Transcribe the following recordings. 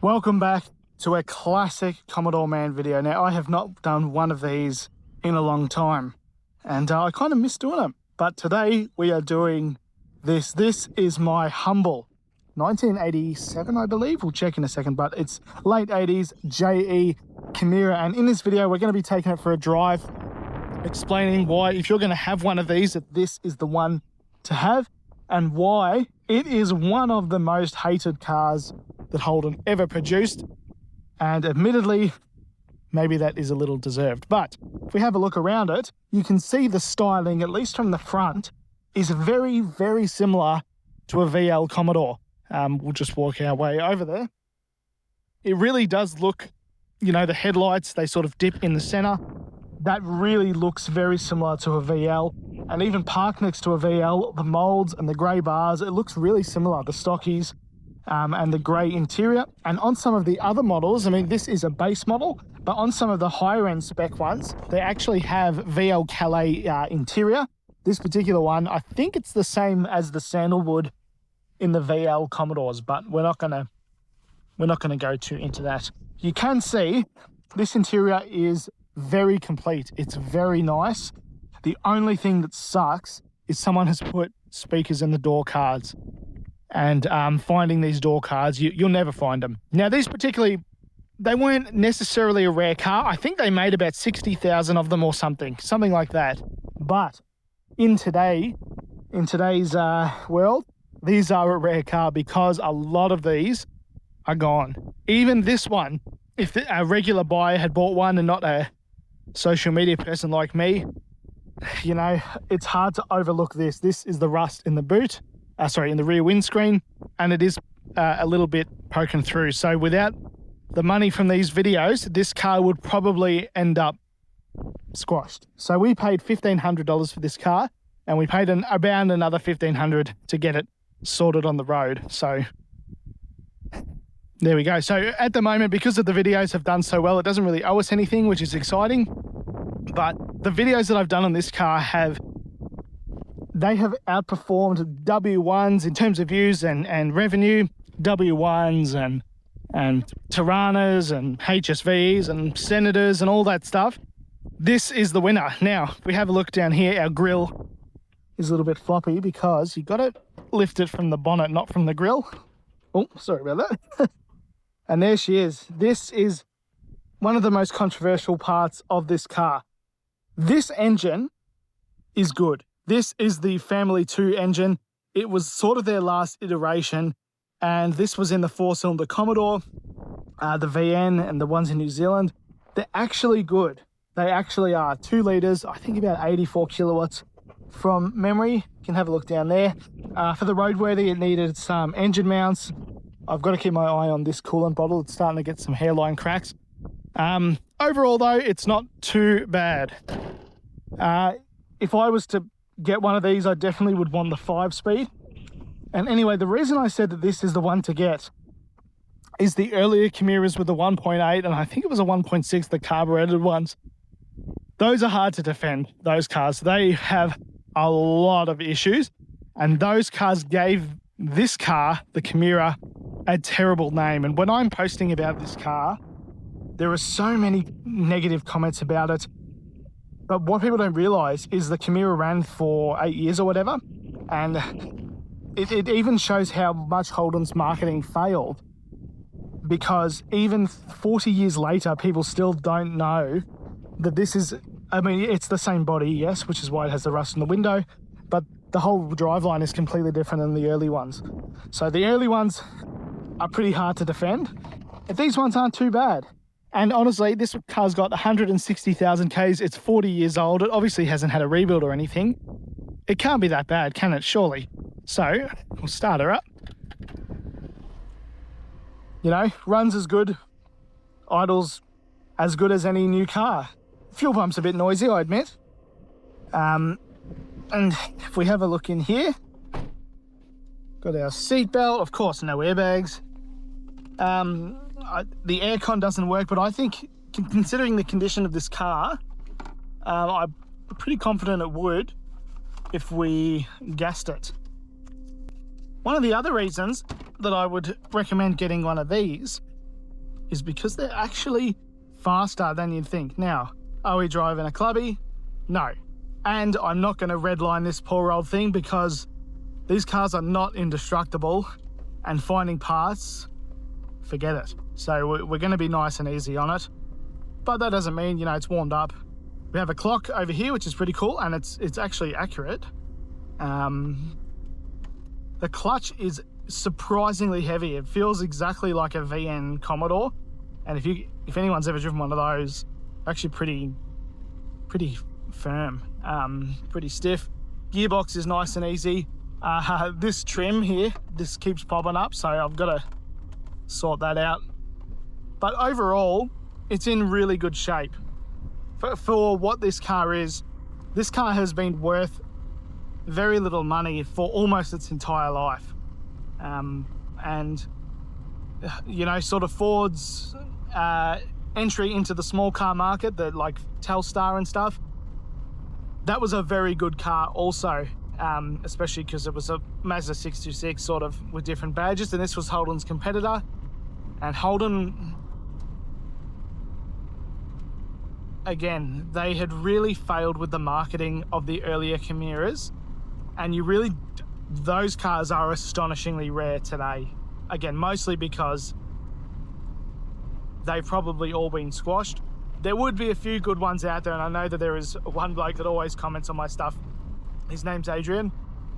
Welcome back to a classic Commodore Man video. Now, I have not done one of these in a long time, and I kind of miss doing them. But today we are doing this. This is my humble 1987, I believe. We'll check in a second, but it's late 80s JE Camira. And in this video, we're going to be taking it for a drive, explaining why, if you're going to have one of these, that this is the one to have, and why it is one of the most hated cars that Holden ever produced. And admittedly, maybe that is a little deserved. But if we have a look around it, you can see the styling, at least from the front, is very, very similar to a VL Commodore. We'll just walk our way over there. It really does look, you know, the headlights, they sort of dip in the center. That really looks very similar to a VL. And even parked next to a VL, the molds and the grey bars, it looks really similar. The stockies and the grey interior. And on some of the other models, I mean, this is a base model, but on some of the higher end spec ones, they actually have VL Calais interior. This particular one, I think it's the same as the sandalwood in the VL Commodores, but we're not gonna go too into that. You can see this interior is very complete. It's very nice. The only thing that sucks is someone has put speakers in the door cards, and finding these door cards, you'll never find them. Now, these particularly, they weren't necessarily a rare car. I think they made about 60,000 of them or something like that. But in today's world, these are a rare car because a lot of these are gone. Even this one, if a regular buyer had bought one and not a social media person like me, you know, it's hard to overlook this. This is the rust in the boot, in the rear windscreen, and it is a little bit poking through. So without the money from these videos, this car would probably end up squashed. So we paid $1,500 for this car, and we paid around another $1,500 to get it sorted on the road. So there we go. So at the moment, because of the videos have done so well, it doesn't really owe us anything, which is exciting. But the videos that I've done on this car have outperformed W1s in terms of views and revenue, W1s and Tiranas and HSVs and Senators and all that stuff. This is the winner. Now, if we have a look down here, our grille is a little bit floppy because you got to lift it from the bonnet, not from the grille. Oh, sorry about that. And there she is. This is one of the most controversial parts of this car. This engine is good. This is the Family 2 engine. It was sort of their last iteration, and this was in the 4-cylinder Commodore, the VN and the ones in New Zealand. They're actually good. They actually are. 2 litres, I think about 84 kilowatts from memory. You can have a look down there. For the roadworthy, it needed some engine mounts. I've got to keep my eye on this coolant bottle. It's starting to get some hairline cracks. Overall, though, it's not too bad. If I was to get one of these, I definitely would want the 5-speed. And anyway, the reason I said that this is the one to get is the earlier Camiras with the 1.8, and I think it was a 1.6, the carbureted ones. Those are hard to defend, those cars. They have a lot of issues, and those cars gave this car, the Camira, a terrible name. And when I'm posting about this car, there are so many negative comments about it. But what people don't realize is the Camira ran for 8 years or whatever. And it even shows how much Holden's marketing failed, because even 40 years later, people still don't know that this is, I mean, it's the same body, yes, which is why it has the rust in the window, but the whole driveline is completely different than the early ones. So the early ones are pretty hard to defend, and these ones aren't too bad. And honestly, this car's got 160,000 Ks. It's 40 years old. It obviously hasn't had a rebuild or anything. It can't be that bad, can it? Surely. So we'll start her up. You know, runs as good, idles as good as any new car. Fuel pump's a bit noisy, I admit. And if we have a look in here, got our seat belt, of course, no airbags. The aircon doesn't work, but I think, considering the condition of this car, I'm pretty confident it would if we gassed it. One of the other reasons that I would recommend getting one of these is because they're actually faster than you'd think. Now, are we driving a clubby? No. And I'm not going to redline this poor old thing because these cars are not indestructible, and finding parts, forget it. So we're going to be nice and easy on it. But that doesn't mean, you know, it's warmed up. We have a clock over here, which is pretty cool, and it's actually accurate. The clutch is surprisingly heavy. It feels exactly like a VN Commodore, and if anyone's ever driven one of those, actually pretty firm, pretty stiff. Gearbox is nice and easy. This trim here, this keeps popping up, so I've got to sort that out. But overall, it's in really good shape. For what this car is, this car has been worth very little money for almost its entire life. And, you know, sort of Ford's entry into the small car market, the like Telstar and stuff, that was a very good car also, especially because it was a Mazda 626 sort of with different badges, and this was Holden's competitor. And Holden, again, they had really failed with the marketing of the earlier Camiras, and those cars are astonishingly rare today. Again, mostly because they've probably all been squashed. There would be a few good ones out there, and I know that there is one bloke that always comments on my stuff. His name's Adrian,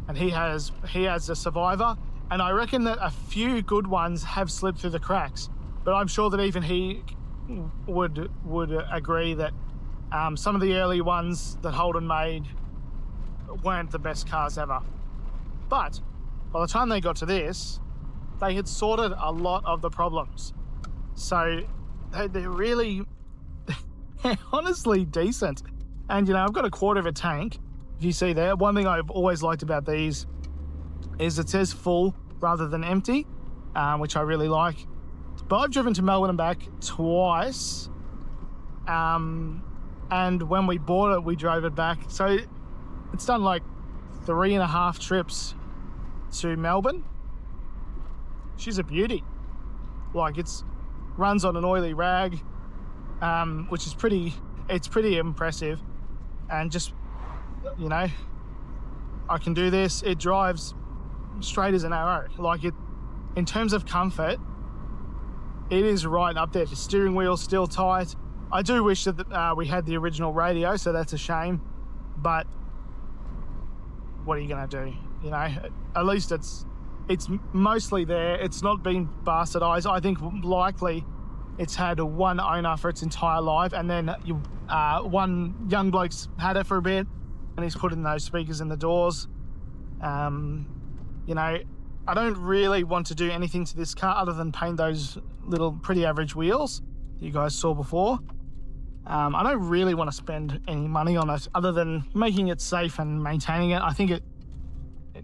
and he has a Survivor, and I reckon that a few good ones have slipped through the cracks. But I'm sure that even he would agree that some of the early ones that Holden made weren't the best cars ever. But by the time they got to this, they had sorted a lot of the problems. So they're really, they're honestly decent. And, you know, I've got a quarter of a tank. If you see there, one thing I've always liked about these is it says full rather than empty, which I really like. But I've driven to Melbourne and back twice. And when we bought it, we drove it back. So it's done like 3.5 trips to Melbourne. She's a beauty. Like, runs on an oily rag, which is pretty impressive. And just, you know, I can do this. It drives straight as an arrow. Like, it, in terms of comfort, it is right up there. The steering wheel's still tight. I do wish that we had the original radio, so that's a shame. But what are you gonna do? You know, at least it's mostly there. It's not been bastardized. I think likely it's had one owner for its entire life, and then one young bloke's had it for a bit, and he's put in those speakers in the doors. You know, I don't really want to do anything to this car other than paint those little pretty average wheels that you guys saw before. I don't really want to spend any money on it other than making it safe and maintaining it. I think it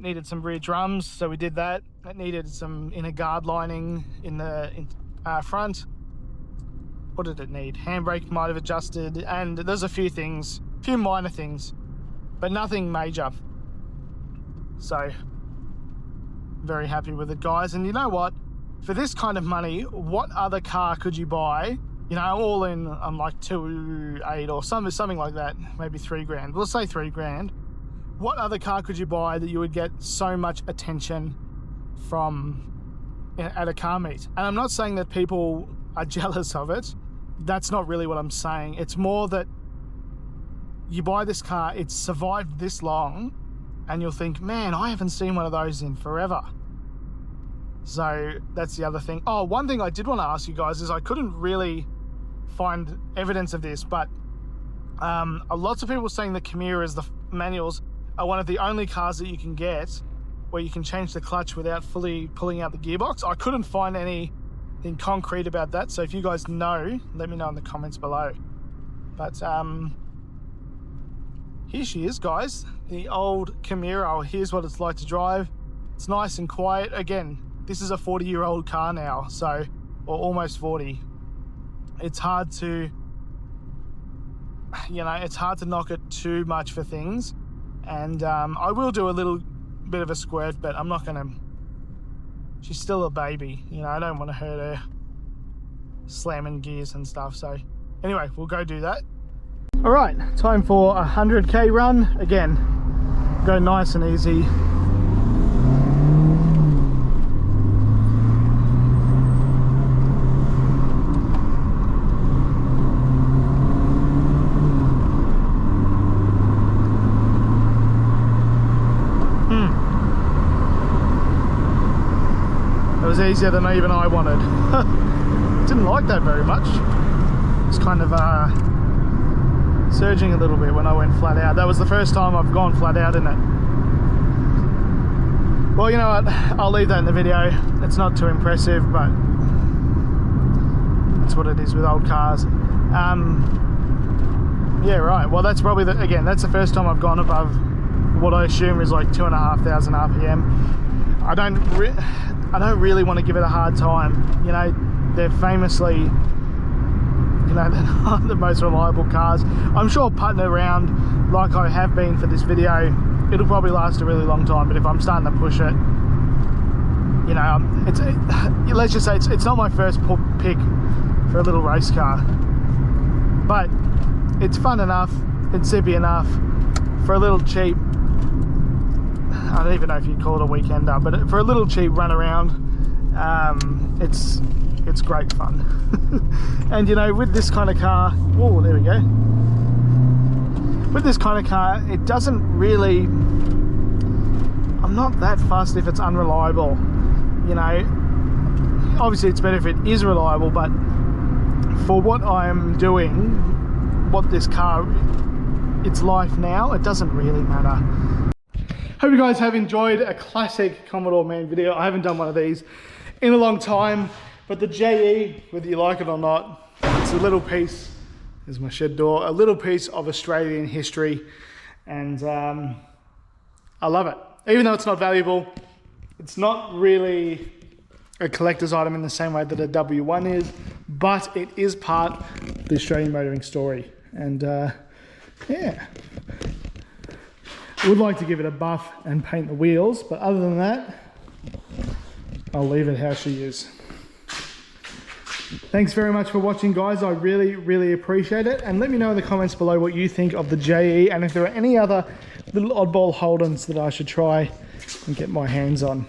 needed some rear drums, so we did that. It needed some inner guard lining in the front. What did it need? Handbrake might have adjusted, and there's a few minor things, but nothing major. So, very happy with it, guys. And you know what? For this kind of money, what other car could you buy? You know, all in like 2.8 or something like that, maybe $3,000. We'll say $3,000. What other car could you buy that you would get so much attention from at a car meet? And I'm not saying that people are jealous of it. That's not really what I'm saying. It's more that you buy this car, it's survived this long, and you'll think, man, I haven't seen one of those in forever. So that's the other thing. Oh, one thing I did want to ask you guys is I couldn't really find evidence of this, but lots of people saying the Camiras, the manuals, are one of the only cars that you can get where you can change the clutch without fully pulling out the gearbox. I couldn't find anything concrete about that, so if you guys know, let me know in the comments below. But here she is, guys, the old Camira. Here's what it's like to drive. It's nice and quiet. Again, this is a 40-year-old car now, so, or almost 40. It's hard to, you know, it's hard to knock it too much for things. And I will do a little bit of a squirt, but I'm not gonna, she's still a baby, you know, I don't want to hurt her. slamming gears and stuff. So anyway, we'll go do that. All right, time for a 100k run. Again, go nice and easy. It was easier than even I wanted. Didn't like that very much. It's kind of surging a little bit when I went flat out. That was the first time I've gone flat out in it. Well, you know what? I'll leave that in the video. It's not too impressive, but that's what it is with old cars. Yeah, right. Well, that's probably again, that's the first time I've gone above what I assume is like 2,500 RPM. I don't really want to give it a hard time. You know, they're famously, you know, they're not the most reliable cars. I'm sure putting around like I have been for this video, it'll probably last a really long time. But if I'm starting to push it, you know, let's just say it's not my first pick for a little race car, but it's fun enough, it's zippy enough for a little cheap, I don't even know if you'd call it a weekender, but for a little cheap run around, it's great fun. And you know, with this kind of car, oh, there we go. With this kind of car, it doesn't really, I'm not that fussed if it's unreliable. You know, obviously it's better if it is reliable, but for what I'm doing, what this car, its life now, it doesn't really matter. Hope you guys have enjoyed a classic Commodore Man video. I haven't done one of these in a long time, but the JE, whether you like it or not, it's a little piece, there's my shed door, a little piece of Australian history, and I love it. Even though it's not valuable, it's not really a collector's item in the same way that a W1 is, but it is part of the Australian motoring story. And yeah. I would like to give it a buff and paint the wheels, but other than that, I'll leave it how she is. Thanks very much for watching, guys. I really, really appreciate it. And let me know in the comments below what you think of the JE and if there are any other little oddball Holdens that I should try and get my hands on.